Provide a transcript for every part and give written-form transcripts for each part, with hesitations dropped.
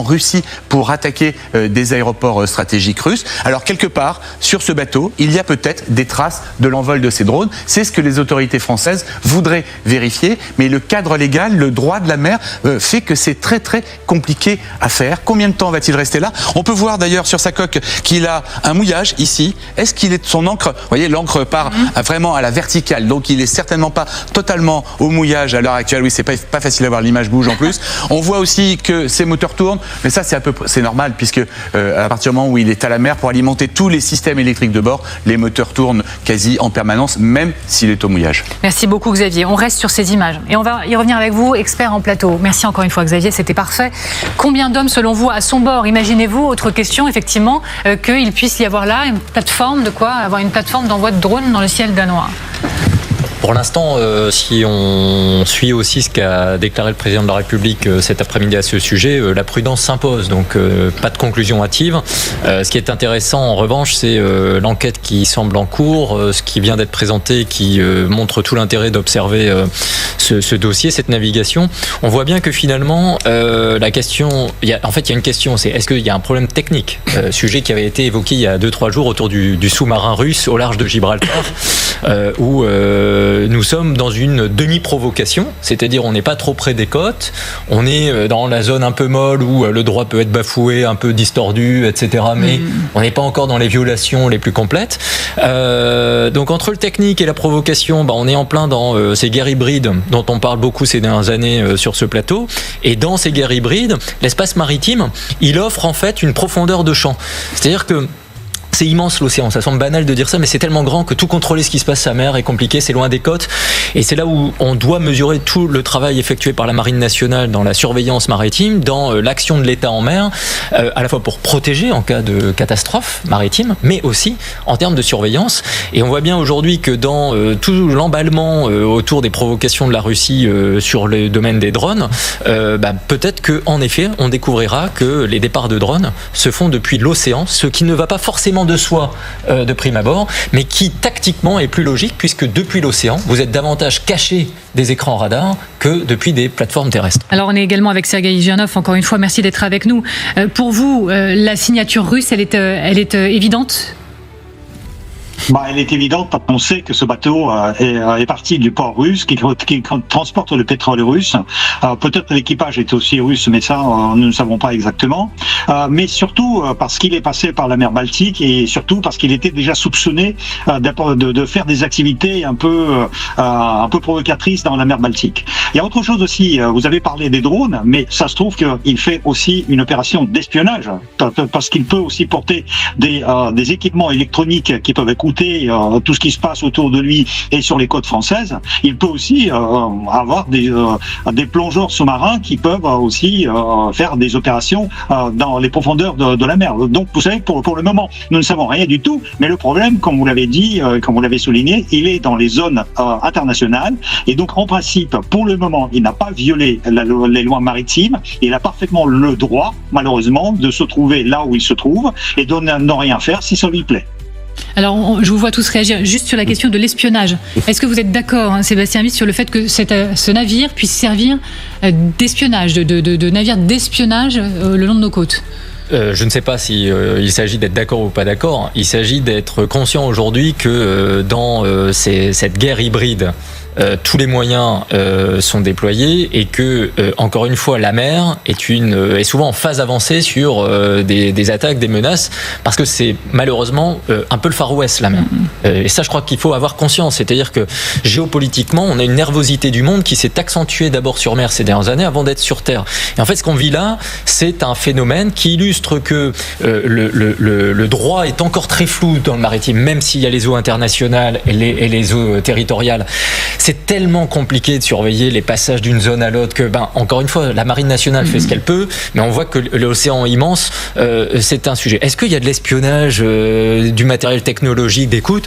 Russie pour attaquer des aéroports stratégiques russes. Alors quelque part, sur ce bateau, il y a peut-être des traces de l'envol de ces drones. C'est ce que les autorités françaises voudraient vérifier, mais le cadre légal, le droit de la mer fait que c'est très très compliqué à faire. Combien de temps va-t-il rester là? On peut voir d'ailleurs sur sa coque qu'il a un mouillage ici. Est-ce qu'il est son encre? Vous voyez, l'encre part vraiment à la verticale, donc il est certainement pas totalement au mouillage à l'heure actuelle. Oui, c'est pas facile à voir, l'image bouge en plus. On voit aussi que ses moteurs tournent, mais ça c'est normal puisque à partir du moment où il est à la mer, pour alimenter tous les systèmes électriques de bord, les moteurs tournent quasi en permanence, même s'il est au mouillage. Merci beaucoup Xavier. On reste sur ces images et on va y revenir avec vous, expert en plateau. Merci encore une fois Xavier, c'était parfait. Combien d'hommes selon vous à son bord? Imaginez-vous, autre question effectivement, qu'il puisse y avoir là une plateforme avoir une plateforme d'envoi de drones dans le ciel danois. Pour l'instant, si on suit aussi ce qu'a déclaré le président de la République cet après-midi à ce sujet, la prudence s'impose, donc pas de conclusion hâtive. Ce qui est intéressant en revanche, c'est l'enquête qui semble en cours, ce qui vient d'être présenté, qui montre tout l'intérêt d'observer ce dossier, cette navigation. On voit bien que finalement, la question, il y a une question, c'est est-ce qu'il y a un problème technique, sujet qui avait été évoqué il y a 2-3 jours autour du sous-marin russe au large de Gibraltar, où nous sommes dans une demi-provocation, c'est-à-dire on n'est pas trop près des côtes, on est dans la zone un peu molle où le droit peut être bafoué, un peu distordu, etc. Mais on n'est pas encore dans les violations les plus complètes. Donc entre le technique et la provocation, on est en plein dans ces guerres hybrides dont on parle beaucoup ces dernières années sur ce plateau. Et dans ces guerres hybrides, l'espace maritime, il offre en fait une profondeur de champ. C'est-à-dire que c'est immense l'océan, ça semble banal de dire ça, mais c'est tellement grand que tout contrôler ce qui se passe à la mer est compliqué, c'est loin des côtes. Et c'est là où on doit mesurer tout le travail effectué par la Marine nationale dans la surveillance maritime, dans l'action de l'État en mer, à la fois pour protéger en cas de catastrophe maritime, mais aussi en termes de surveillance. Et on voit bien aujourd'hui que dans tout l'emballement autour des provocations de la Russie sur le domaine des drones, peut-être qu'en effet, on découvrira que les départs de drones se font depuis l'océan, ce qui ne va pas forcément de soi de prime abord, mais qui tactiquement est plus logique puisque depuis l'océan, vous êtes davantage caché des écrans radars que depuis des plateformes terrestres. Alors on est également avec Sergueï Gianov, encore une fois, merci d'être avec nous. Pour vous, la signature russe, elle est évidente ? Elle est évidente parce qu'on sait que ce bateau est parti du port russe qui transporte le pétrole russe. Peut-être l'équipage est aussi russe, mais ça, nous ne savons pas exactement. Mais surtout parce qu'il est passé par la mer Baltique et surtout parce qu'il était déjà soupçonné de faire des activités un peu provocatrices dans la mer Baltique. Il y a autre chose aussi. Vous avez parlé des drones, mais ça se trouve qu'il fait aussi une opération d'espionnage parce qu'il peut aussi porter des équipements électroniques qui peuvent écouter tout ce qui se passe autour de lui et sur les côtes françaises. Il peut aussi avoir des plongeurs sous-marins qui peuvent aussi faire des opérations dans les profondeurs de la mer. Donc vous savez, pour le moment, nous ne savons rien du tout, mais le problème, comme vous l'avez dit, comme vous l'avez souligné, il est dans les zones internationales et donc en principe, pour le moment, il n'a pas violé les lois maritimes, il a parfaitement le droit, malheureusement, de se trouver là où il se trouve et de ne rien faire si ça lui plaît. Alors, je vous vois tous réagir juste sur la question de l'espionnage. Est-ce que vous êtes d'accord, Sébastien Wiss, sur le fait que ce navire puisse servir d'espionnage, de navire d'espionnage le long de nos côtes ? Je ne sais pas si il s'agit d'être d'accord ou pas d'accord. Il s'agit d'être conscient aujourd'hui que dans cette guerre hybride, tous les moyens sont déployés et que, encore une fois, la mer est souvent en phase avancée sur des attaques, des menaces, parce que c'est malheureusement un peu le Far West, la mer. Et ça, je crois qu'il faut avoir conscience. C'est-à-dire que géopolitiquement, on a une nervosité du monde qui s'est accentuée d'abord sur mer ces dernières années avant d'être sur terre. Et en fait, ce qu'on vit là, c'est un phénomène qui illustre que le droit est encore très flou dans le maritime, même s'il y a les eaux internationales et les eaux territoriales. C'est tellement compliqué de surveiller les passages d'une zone à l'autre que, encore une fois, la Marine nationale fait ce qu'elle peut, mais on voit que l'océan immense, c'est un sujet. Est-ce qu'il y a de l'espionnage, du matériel technologique d'écoute ?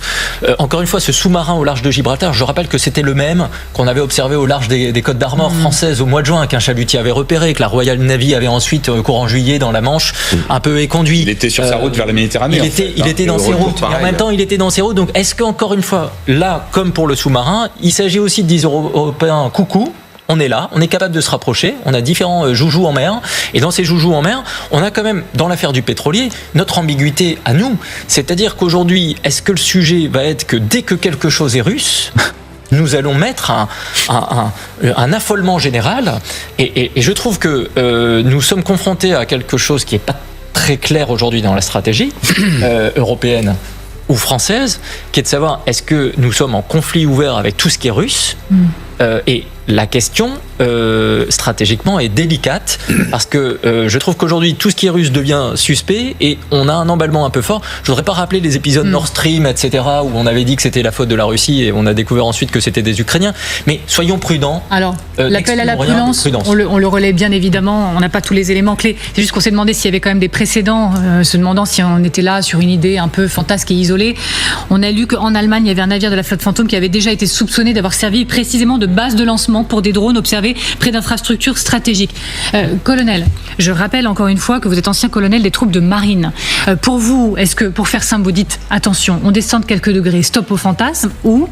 Encore une fois, ce sous-marin au large de Gibraltar, je rappelle que c'était le même qu'on avait observé au large des côtes d'Armor françaises au mois de juin, qu'un chalutier avait repéré, que la Royal Navy avait ensuite, courant juillet, dans la Manche, un peu éconduit. Il était sur sa route vers la Méditerranée. Il était dans ses routes. Et en même temps, il était dans ses routes. Donc, est-ce qu'encore une fois, là, comme pour le sous-marin, il s'agit aussi de dire aux Européens coucou, on est là, on est capable de se rapprocher, on a différents joujoux en mer, et dans ces joujoux en mer, on a quand même, dans l'affaire du pétrolier, notre ambiguïté à nous. C'est-à-dire qu'aujourd'hui, est-ce que le sujet va être que dès que quelque chose est russe, nous allons mettre un affolement général, et je trouve que nous sommes confrontés à quelque chose qui n'est pas très clair aujourd'hui dans la stratégie européenne ou française, qui est de savoir est-ce que nous sommes en conflit ouvert avec tout ce qui est russe, et la question stratégiquement est délicate parce que je trouve qu'aujourd'hui tout ce qui est russe devient suspect et on a un emballement un peu fort. Je voudrais pas rappeler les épisodes Nord Stream, etc., où on avait dit que c'était la faute de la Russie et on a découvert ensuite que c'était des Ukrainiens. Mais soyons prudents. Alors, l'appel à la prudence, on le relaie bien évidemment, on n'a pas tous les éléments clés. C'est juste qu'on s'est demandé s'il y avait quand même des précédents, se demandant si on était là sur une idée un peu fantasque et isolée. On a lu qu'en Allemagne, il y avait un navire de la flotte fantôme qui avait déjà été soupçonné d'avoir servi précisément de base de lancement pour des drones observés près d'infrastructures stratégiques. Colonel, je rappelle encore une fois que vous êtes ancien colonel des troupes de marine. Pour vous, est-ce que, pour faire simple, vous dites attention, on descend de quelques degrés, stop au fantasme, ou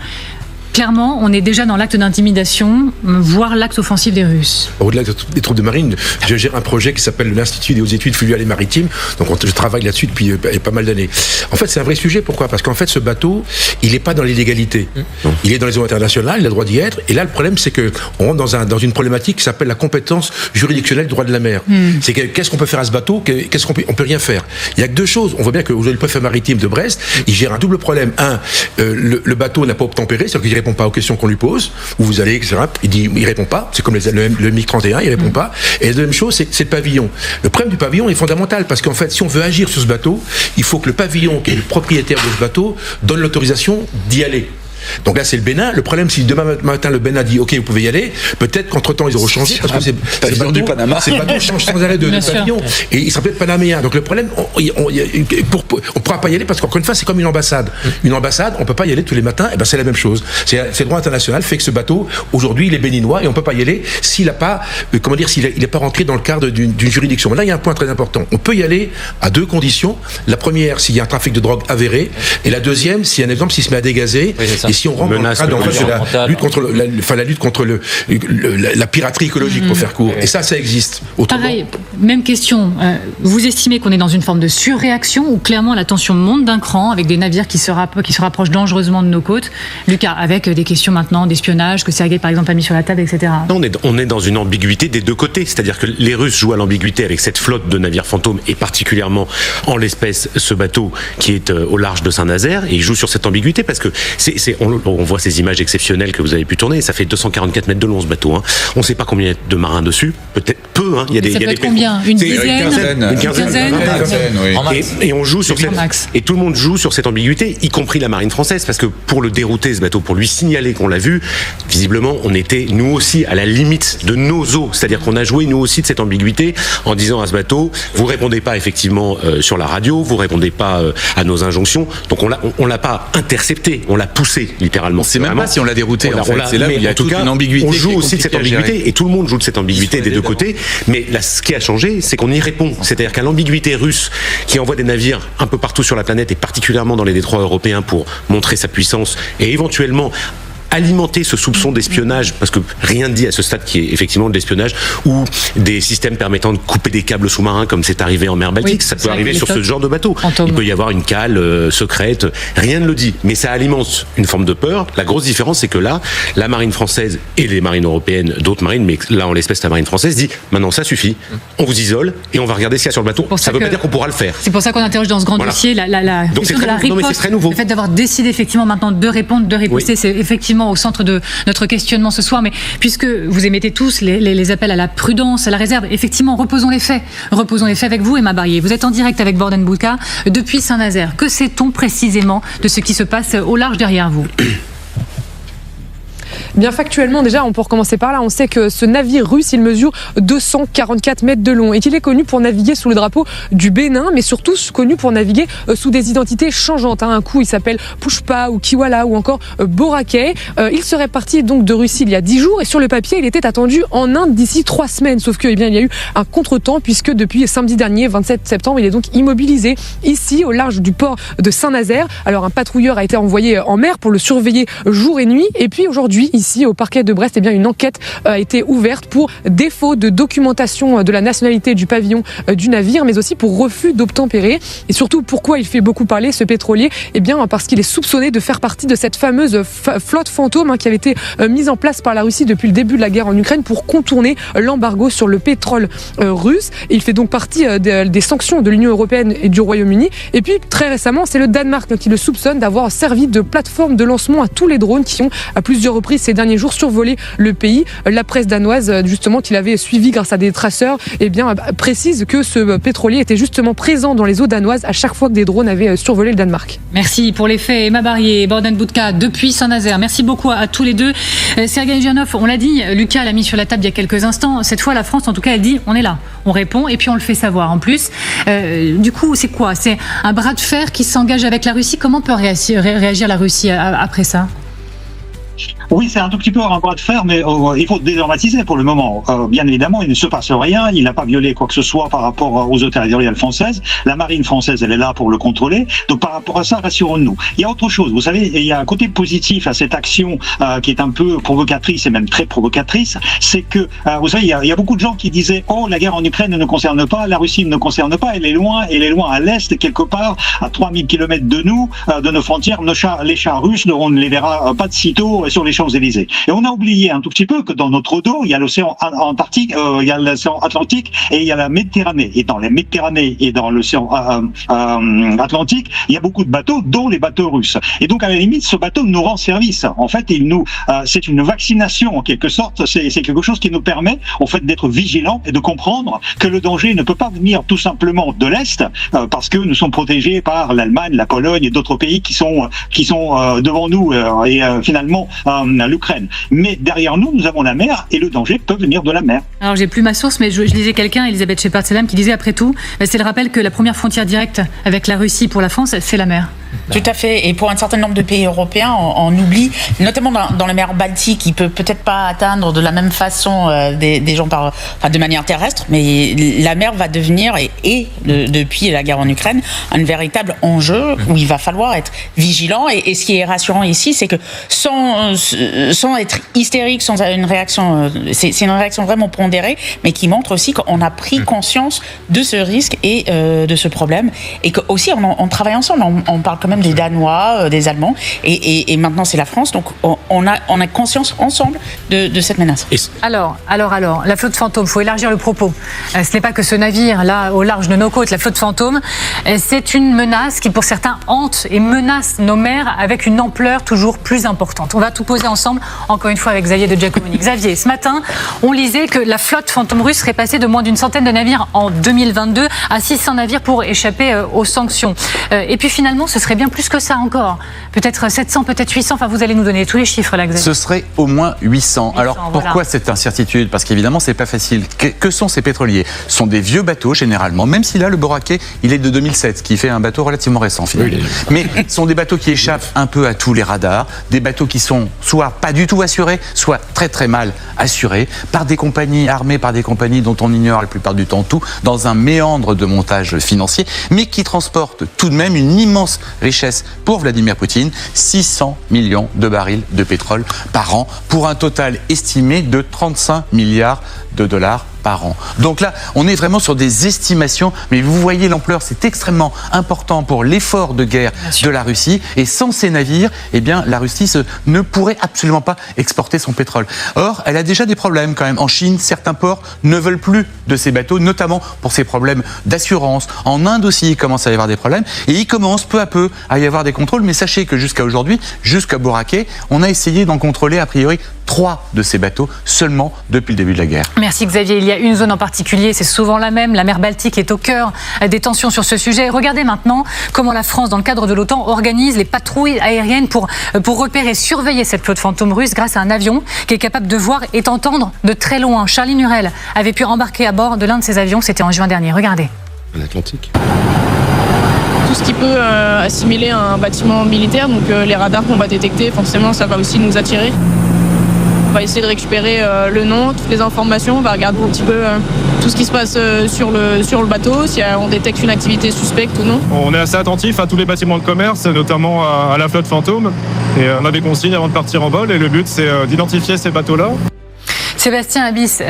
clairement, on est déjà dans l'acte d'intimidation, voire l'acte offensif des Russes? Au-delà des troupes de marine, je gère un projet qui s'appelle l'Institut des hautes études fluviales et maritimes. Donc je travaille là-dessus depuis pas mal d'années. En fait, c'est un vrai sujet. Pourquoi ? Parce qu'en fait, ce bateau, il n'est pas dans l'illégalité. Il est dans les eaux internationales, il a le droit d'y être. Et là, le problème, c'est qu'on rentre dans une problématique qui s'appelle la compétence juridictionnelle du droit de la mer. C'est qu'est-ce qu'on peut faire à ce bateau ? On peut rien faire. Il y a que deux choses. On voit bien qu'aujourd'hui, le préfet maritime de Brest, il gère un double problème. Le bateau n'a pas obtempéré, c'est-à-dire qu'il répond pas aux questions qu'on lui pose, où vous allez, etc. Il répond pas. C'est comme le MiG-31, il répond pas. Et la deuxième chose, c'est le pavillon. Le problème du pavillon est fondamental parce qu'en fait, si on veut agir sur ce bateau, il faut que le pavillon, qui est le propriétaire de ce bateau, donne l'autorisation d'y aller. Donc là, c'est le Bénin. Le problème, si demain matin le Bénin dit OK, vous pouvez y aller, peut-être qu'entre-temps ils auront changé parce que c'est pavillon du Panama. Ces bateaux changent sans arrêt de pavillon et il sera peut-être panaméen. Donc le problème, on pourra pas y aller parce qu'encore une fois, c'est comme une ambassade. Une ambassade, on peut pas y aller tous les matins. Et ben c'est la même chose. C'est le droit international fait que ce bateau aujourd'hui il est béninois et on peut pas y aller s'il a pas, s'il est pas rentré dans le cadre d'une juridiction. Mais là, il y a un point très important. On peut y aller à deux conditions. La première, s'il y a un trafic de drogue avéré, et la deuxième, si un exemple, s'il se met à dégazer. Et si on rentre dans le cadre de la lutte contre la piraterie écologique, pour faire court. Et ça existe. Autrement, pareil, même question. Vous estimez qu'on est dans une forme de surréaction ou clairement la tension monte d'un cran avec des navires qui se rapprochent dangereusement de nos côtes, Lucas, avec des questions maintenant d'espionnage que Sergueï par exemple a mis sur la table, etc. Non, on est dans une ambiguïté des deux côtés. C'est-à-dire que les Russes jouent à l'ambiguïté avec cette flotte de navires fantômes et particulièrement en l'espèce ce bateau qui est au large de Saint-Nazaire, et ils jouent sur cette ambiguïté parce que on voit ces images exceptionnelles que vous avez pu tourner. Ça fait 244 mètres de long ce bateau. On ne sait pas combien de marins dessus. Peut-être peu. Il y a ça peut être combien ? Une dizaine ? Une quinzaine. Oui. Et on joue sur et tout le monde joue sur cette ambiguïté, y compris la marine française, parce que pour le dérouter ce bateau, pour lui signaler qu'on l'a vu, visiblement on était nous aussi à la limite de nos eaux. C'est-à-dire qu'on a joué nous aussi de cette ambiguïté en disant à ce bateau, vous répondez pas effectivement sur la radio, vous répondez pas à nos injonctions. Donc on l'a pas intercepté, on l'a poussé littéralement. On sait même pas si on l'a dérouté. En fait, c'est là où il y a toute une ambiguïté. On joue aussi de cette ambiguïté et tout le monde joue de cette ambiguïté des deux côtés. Mais là, ce qui a changé, c'est qu'on y répond. C'est-à-dire qu'à l'ambiguïté russe, qui envoie des navires un peu partout sur la planète et particulièrement dans les détroits européens pour montrer sa puissance et éventuellement alimenter ce soupçon d'espionnage, parce que rien ne dit à ce stade qui est effectivement de l'espionnage, ou des systèmes permettant de couper des câbles sous-marins comme c'est arrivé en mer Baltique. Oui, ça peut arriver sur ce genre de bateau. Il peut y avoir une cale secrète, rien ne le dit, mais ça alimente une forme de peur. La grosse différence, c'est que là, la marine française et les marines européennes, d'autres marines, mais là en l'espèce la marine française, dit maintenant ça suffit, on vous isole et on va regarder ce qu'il y a sur le bateau. Ça ne veut pas dire qu'on pourra le faire. C'est pour ça qu'on interroge dans ce grand dossier la question de la riposte. C'est très nouveau. Le fait d'avoir décidé effectivement maintenant de répondre, de riposter, c'est effectivement au centre de notre questionnement ce soir. Mais puisque vous émettez tous les appels à la prudence, à la réserve, effectivement, reposons les faits. Reposons les faits avec vous, Emma Barrier. Vous êtes en direct avec Borden Boulka depuis Saint-Nazaire. Que sait-on précisément de ce qui se passe au large derrière vous ? Bien factuellement, déjà, on peut recommencer par là. On sait que ce navire russe, il mesure 244 mètres de long et qu'il est connu pour naviguer sous le drapeau du Bénin, mais surtout connu pour naviguer sous des identités changeantes. Un coup, il s'appelle Pushpa ou Kiwala ou encore Boracay. Il serait parti donc de Russie il y a 10 jours et sur le papier, il était attendu en Inde d'ici 3 semaines. Sauf qu'il y a eu un contretemps puisque depuis samedi dernier, 27 septembre, il est donc immobilisé ici au large du port de Saint-Nazaire. Alors un patrouilleur a été envoyé en mer pour le surveiller jour et nuit. Et puis aujourd'hui, ici, Russie. Au parquet de Brest, une enquête a été ouverte pour défaut de documentation de la nationalité du pavillon du navire, mais aussi pour refus d'obtempérer. Et surtout, pourquoi il fait beaucoup parler, ce pétrolier ? Parce qu'il est soupçonné de faire partie de cette fameuse flotte fantôme qui avait été mise en place par la Russie depuis le début de la guerre en Ukraine pour contourner l'embargo sur le pétrole russe. Et il fait donc partie des sanctions de l'Union européenne et du Royaume-Uni. Et puis, très récemment, c'est le Danemark qui le soupçonne d'avoir servi de plateforme de lancement à tous les drones qui ont, à plusieurs reprises ces derniers jours, survolé le pays. La presse danoise, justement, qu'il avait suivi grâce à des traceurs, précise que ce pétrolier était justement présent dans les eaux danoises à chaque fois que des drones avaient survolé le Danemark. Merci pour les faits. Emma Barrier et Borden Boudka depuis Saint-Nazaire. Merci beaucoup à tous les deux. Sergueï Janov, on l'a dit, Lucas l'a mis sur la table il y a quelques instants. Cette fois, la France, en tout cas, elle dit on est là, on répond et puis on le fait savoir. En plus, du coup, c'est quoi ? C'est un bras de fer qui s'engage avec la Russie. Comment peut réagir la Russie après ça ? Oui, c'est un tout petit peu un bras de fer, mais il faut dédramatiser pour le moment. Bien évidemment, il ne se passe rien. Il n'a pas violé quoi que ce soit par rapport aux eaux territoriales françaises. La marine française, elle est là pour le contrôler. Donc, par rapport à ça, rassurons-nous. Il y a autre chose. Vous savez, il y a un côté positif à cette action qui est un peu provocatrice et même très provocatrice. C'est que, vous savez, il y a beaucoup de gens qui disaient « Oh, la guerre en Ukraine ne nous concerne pas, la Russie ne nous concerne pas, elle est loin à l'est, quelque part, à 3000 km de nous, de nos frontières. Les chars russes, on ne les verra pas de sitôt sur les Champs-Élysées. » Et on a oublié un tout petit peu que dans notre dos, il y a l'océan Antarctique, il y a l'océan Atlantique et il y a la Méditerranée. Et dans la Méditerranée et dans l'océan Atlantique, il y a beaucoup de bateaux, dont les bateaux russes. Et donc, à la limite, ce bateau nous rend service. En fait, c'est une vaccination, en quelque sorte. C'est quelque chose qui nous permet, en fait, d'être vigilants et de comprendre que le danger ne peut pas venir tout simplement de l'Est, parce que nous sommes protégés par l'Allemagne, la Pologne et d'autres pays qui sont devant nous et finalement l'Ukraine. Mais derrière nous, nous avons la mer et le danger peut venir de la mer. Alors, j'ai plus ma source, mais je lisais quelqu'un, Elisabeth Shepard-Selam, qui disait après tout, c'est le rappel que la première frontière directe avec la Russie pour la France, c'est la mer. Tout à fait. Et pour un certain nombre de pays européens, on oublie, notamment dans la mer Baltique, qui peut peut-être pas atteindre de la même façon des gens de manière terrestre, mais la mer va devenir, et depuis la guerre en Ukraine, un véritable enjeu où il va falloir être vigilant. Et ce qui est rassurant ici, c'est que sans être hystérique, sans une réaction, c'est une réaction vraiment pondérée, mais qui montre aussi qu'on a pris conscience de ce risque et de ce problème, et qu'aussi on travaille ensemble. On parle quand même des Danois, des Allemands, et maintenant c'est la France, donc on a conscience ensemble de cette menace. Alors, la flotte fantôme, il faut élargir le propos. Ce n'est pas que ce navire, là, au large de nos côtes, la flotte fantôme, c'est une menace qui, pour certains, hante et menace nos mers avec une ampleur toujours plus importante. On va tout poser ensemble, encore une fois, avec Xavier de Giacomoni. Xavier, ce matin, on lisait que la flotte fantôme russe serait passée de moins d'une centaine de navires en 2022 à 600 navires pour échapper aux sanctions. Et puis finalement, ce serait bien plus que ça encore. Peut-être 700, peut-être 800. Enfin, vous allez nous donner tous les chiffres là, Xavier. Ce serait au moins 800. Alors, pourquoi cette incertitude ? Parce qu'évidemment, c'est pas facile. Que sont ces pétroliers ? Ce sont des vieux bateaux, généralement, même si là, le Boracay, il est de 2007, ce qui fait un bateau relativement récent, finalement. Oui, mais ce sont des bateaux qui échappent un peu à tous les radars, des bateaux qui sont soit pas du tout assurés, soit très très mal assurés, par des compagnies armées, par des compagnies dont on ignore la plupart du temps tout, dans un méandre de montage financier, mais qui transportent tout de même une immense richesse pour Vladimir Poutine, 600 millions de barils de pétrole par an, pour un total estimé de 35 milliards de dollars par an. Donc là, on est vraiment sur des estimations, mais vous voyez l'ampleur, c'est extrêmement important pour l'effort de guerre de la Russie, et sans ces navires, eh bien, la Russie ne pourrait absolument pas exporter son pétrole. Or, elle a déjà des problèmes quand même. En Chine, certains ports ne veulent plus de ces bateaux, notamment pour ces problèmes d'assurance. En Inde aussi, il commence à y avoir des problèmes, et il commence peu à peu à y avoir des contrôles, mais sachez que jusqu'à aujourd'hui, jusqu'à Boracay, on a essayé d'en contrôler a priori 3 de ces bateaux seulement depuis le début de la guerre. Merci Xavier. Il y a une zone en particulier, c'est souvent la même. La mer Baltique est au cœur des tensions sur ce sujet. Regardez maintenant comment la France, dans le cadre de l'OTAN, organise les patrouilles aériennes pour repérer et surveiller cette flotte fantôme russe grâce à un avion qui est capable de voir et d'entendre de très loin. Charlie Nurel avait pu embarquer à bord de l'un de ces avions, c'était en juin dernier. Regardez. L'Atlantique. Tout ce qui peut assimiler un bâtiment militaire, donc les radars qu'on va détecter, forcément ça va aussi nous attirer. On va essayer de récupérer le nom, toutes les informations. On va regarder un petit peu tout ce qui se passe sur le bateau, si on détecte une activité suspecte ou non. On est assez attentif à tous les bâtiments de commerce, notamment à la flotte fantôme. Et on a des consignes avant de partir en vol. Et le but, c'est d'identifier ces bateaux-là. Sébastien Abyss,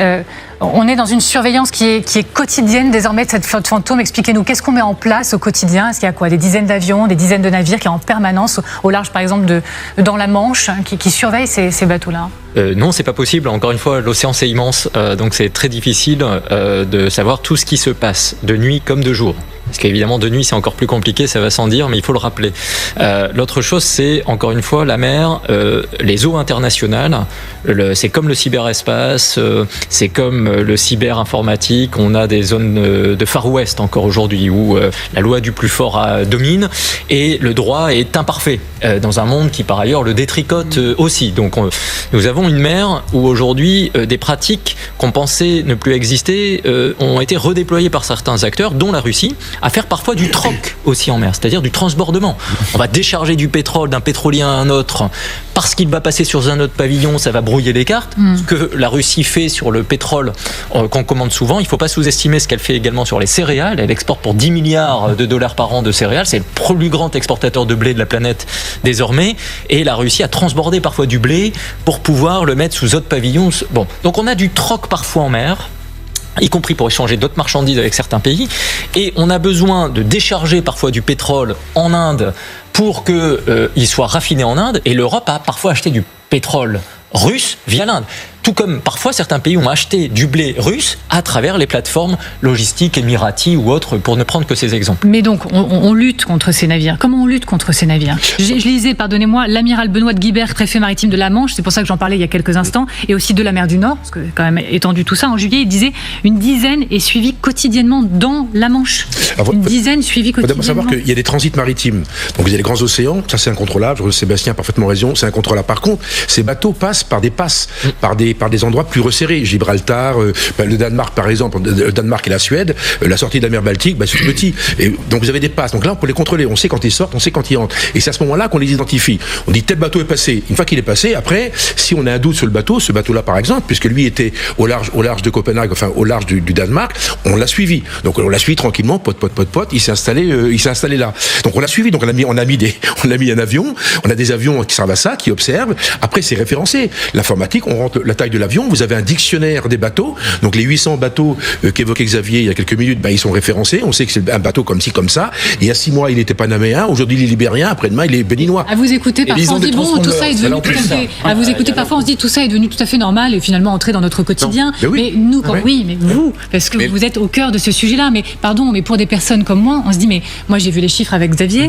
on est dans une surveillance qui est quotidienne désormais de cette flotte fantôme. Expliquez-nous, qu'est-ce qu'on met en place au quotidien? Est-ce qu'il y a quoi? Des dizaines d'avions, des dizaines de navires qui sont en permanence au large, par exemple, dans la Manche, qui surveillent ces bateaux-là? Non, c'est pas possible. Encore une fois, l'océan c'est immense, donc c'est très difficile de savoir tout ce qui se passe, de nuit comme de jour. Parce qu'évidemment, de nuit, c'est encore plus compliqué, ça va sans dire, mais il faut le rappeler. L'autre chose, c'est, encore une fois, la mer, les eaux internationales, c'est comme le cyberespace, c'est comme le cyberinformatique, on a des zones de Far West encore aujourd'hui, où la loi du plus fort domine, et le droit est imparfait, dans un monde qui, par ailleurs, le détricote aussi. Donc, nous avons une mer où, aujourd'hui, des pratiques qu'on pensait ne plus exister ont été redéployées par certains acteurs, dont la Russie, à faire parfois du troc aussi en mer, c'est-à-dire du transbordement. On va décharger du pétrole d'un pétrolier à un autre parce qu'il va passer sur un autre pavillon, ça va brouiller les cartes. Ce que la Russie fait sur le pétrole qu'on commande souvent, il ne faut pas sous-estimer ce qu'elle fait également sur les céréales. Elle exporte pour 10 milliards de dollars par an de céréales. C'est le plus grand exportateur de blé de la planète désormais. Et la Russie a transbordé parfois du blé pour pouvoir le mettre sous autre pavillon. Bon. Donc on a du troc parfois en mer, y compris pour échanger d'autres marchandises avec certains pays. Et on a besoin de décharger parfois du pétrole en Inde pour qu'il soit raffiné en Inde. Et l'Europe a parfois acheté du pétrole russe via l'Inde. Tout comme parfois certains pays ont acheté du blé russe à travers les plateformes logistiques, Emirati ou autres, pour ne prendre que ces exemples. Mais donc, on lutte contre ces navires. Comment on lutte contre ces navires? Je lisais, pardonnez-moi, l'amiral Benoît de Guibert, préfet maritime de la Manche, c'est pour ça que j'en parlais il y a quelques instants, et aussi de la mer du Nord, parce que quand même étendu tout ça, en juillet, il disait une dizaine est suivie quotidiennement dans la Manche. Alors, une dizaine suivie quotidiennement. Il faut savoir qu'il y a des transits maritimes. Donc il y a les grands océans, ça c'est incontrôlable, Sébastien a parfaitement raison, c'est incontrôlable. Par contre, ces bateaux passent par des passes, par des endroits plus resserrés. Gibraltar, le Danemark par exemple, le Danemark et la Suède, la sortie de la mer Baltique, c'est petit. Et donc vous avez des passes. Donc là on peut les contrôler, on sait quand ils sortent, on sait quand ils entrent. Et c'est à ce moment-là qu'on les identifie. On dit tel bateau est passé. Une fois qu'il est passé, après, si on a un doute sur le bateau, ce bateau-là par exemple, puisque lui était au large de Copenhague, enfin au large du Danemark, on l'a suivi. Donc on l'a suivi tranquillement, pote, il s'est installé là. Donc on l'a suivi. Donc on a mis un avion, on a des avions qui servent à ça, qui observent. Après c'est référencé. L'informatique, on rentre la taille de l'avion, vous avez un dictionnaire des bateaux. Donc les 800 bateaux qu'évoquait Xavier il y a quelques minutes, ils sont référencés. On sait que c'est un bateau comme ci, comme ça. Il y a 6 mois, il était panaméen. Aujourd'hui, il est libérien. Après-demain, il est béninois. À vous écouter, parfois on dit bon, tout ça est devenu tout à fait. À vous écouter, parfois on se dit tout ça est devenu tout à fait normal et finalement entrer dans notre quotidien. Mais nous, mais vous, parce que vous êtes au cœur de ce sujet-là. Mais pardon, mais pour des personnes comme moi, on se dit mais moi j'ai vu les chiffres avec Xavier.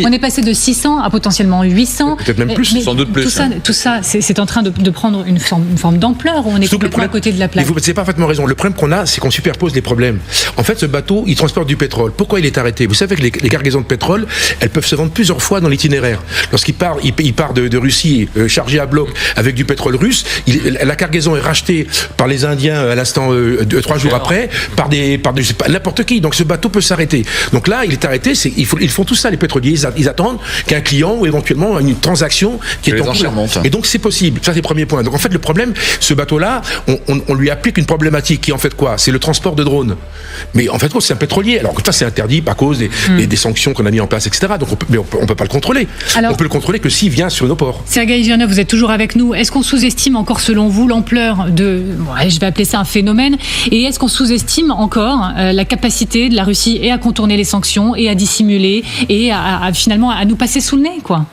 On est passé de 600 à potentiellement 800. Peut-être même plus, sans doute plus. Tout ça, c'est en train de prendre une forme d'ampleur. On est complètement à côté de la plaque. Vous avez parfaitement raison. Le problème qu'on a, c'est qu'on superpose les problèmes. En fait, ce bateau, il transporte du pétrole. Pourquoi il est arrêté? Vous savez que les cargaisons de pétrole, elles peuvent se vendre plusieurs fois dans l'itinéraire. Lorsqu'il part, il part de Russie chargé à bloc avec du pétrole russe. La cargaison est rachetée par les Indiens à l'instant 3 jours après par n'importe qui. Donc ce bateau peut s'arrêter. Donc là, il est arrêté. Ils font tout ça, les pétroliers. Ils attendent qu'un client ou éventuellement une transaction qui est en cours. Et donc c'est possible. Ça, c'est le premier point. Donc en fait, le problème, ce bateau-là, on lui applique une problématique qui est en fait quoi? C'est le transport de drones. Mais en fait, c'est un pétrolier. Alors que ça, c'est interdit à cause des sanctions qu'on a mis en place, etc. Donc on peut pas le contrôler. Alors, on peut le contrôler que s'il vient sur nos ports. Sergueï Girnev, vous êtes toujours avec nous. Est-ce qu'on sous-estime encore, selon vous, l'ampleur je vais appeler ça un phénomène, et est-ce qu'on sous-estime encore la capacité de la Russie et à contourner les sanctions et à dissimuler et finalement à nous passer sous le nez, quoi?